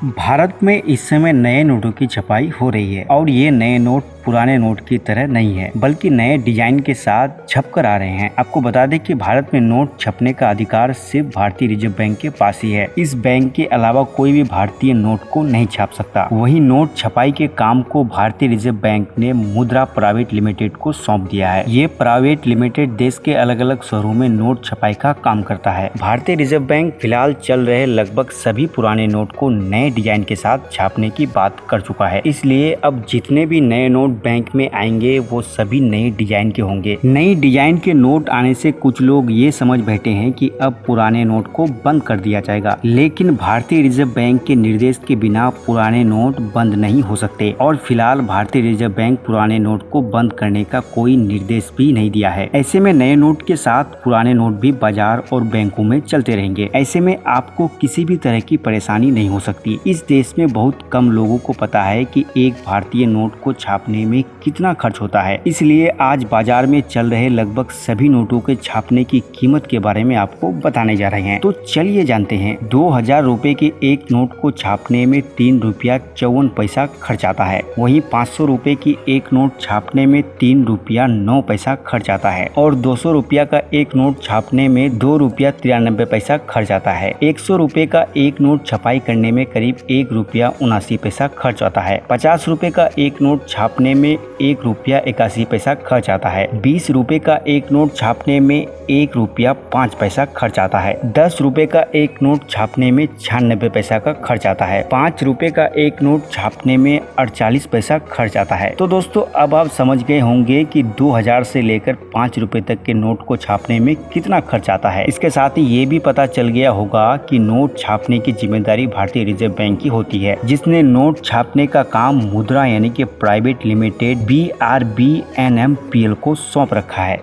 भारत में इस समय नए नोटों की छपाई हो रही है और ये नए नोट पुराने नोट की तरह नहीं है, बल्कि नए डिजाइन के साथ छप कर आ रहे हैं। आपको बता दें कि भारत में नोट छपने का अधिकार सिर्फ भारतीय रिजर्व बैंक के पास ही है। इस बैंक के अलावा कोई भी भारतीय नोट को नहीं छाप सकता। वहीं नोट छपाई के काम को भारतीय रिजर्व बैंक ने मुद्रा प्राइवेट लिमिटेड को सौंप दिया है। ये प्राइवेट लिमिटेड देश के अलग अलग शहरों में नोट छपाई का काम करता है। भारतीय रिजर्व बैंक फिलहाल चल रहे लगभग सभी पुराने नोट को नए डिजाइन के साथ छापने की बात कर चुका है। इसलिए अब जितने भी नए नोट बैंक में आएंगे वो सभी नए डिजाइन के होंगे। नई डिजाइन के नोट आने से कुछ लोग ये समझ बैठे हैं कि अब पुराने नोट को बंद कर दिया जाएगा, लेकिन भारतीय रिजर्व बैंक के निर्देश के बिना पुराने नोट बंद नहीं हो सकते और फिलहाल भारतीय रिजर्व बैंक पुराने नोट को बंद करने का कोई निर्देश भी नहीं दिया है। ऐसे में नए नोट के साथ पुराने नोट भी बाजार और बैंकों में चलते रहेंगे। ऐसे में आपको किसी भी तरह की परेशानी नहीं हो सकती। इस देश में बहुत कम लोगों को पता है कि एक भारतीय नोट को छापने में कितना खर्च होता है। इसलिए आज बाजार में चल रहे लगभग सभी नोटों के छापने की कीमत के बारे में आपको बताने जा रहे हैं। तो चलिए जानते हैं। 2000 रुपए के एक नोट को छापने में 3 रुपया 54 पैसा खर्च आता है। वहीं 500 रुपए की एक नोट छापने में 3 रुपया 9 पैसा खर्च आता है और 200 रुपया का एक नोट छापने में 2 रुपया 93 पैसा खर्च आता है। 100 रुपए का एक नोट छपाई करने में करीब 1 रुपया 79 पैसा खर्च आता है। 50 रुपए का एक नोट छापने में 1 रुपया 81 पैसा खर्च आता है। 20 रुपए का एक नोट छापने में 1 रुपया 5 पैसा खर्च आता है। 10 रुपए का एक नोट छापने में 96 पैसा का खर्च आता है। 5 रुपए का एक नोट छापने में 48 पैसा खर्च आता है। तो दोस्तों अब आप समझ गए होंगे कि 2000 से लेकर 5 रुपए तक के नोट को छापने में कितना खर्च आता है। इसके साथ ही ये भी पता चल गया होगा कि नोट छापने की जिम्मेदारी भारतीय रिजर्व बैंक की होती है, जिसने नोट छापने का काम मुद्रा यानी कि प्राइवेट लिमिटेड BRBNMPL को सौंप रखा है।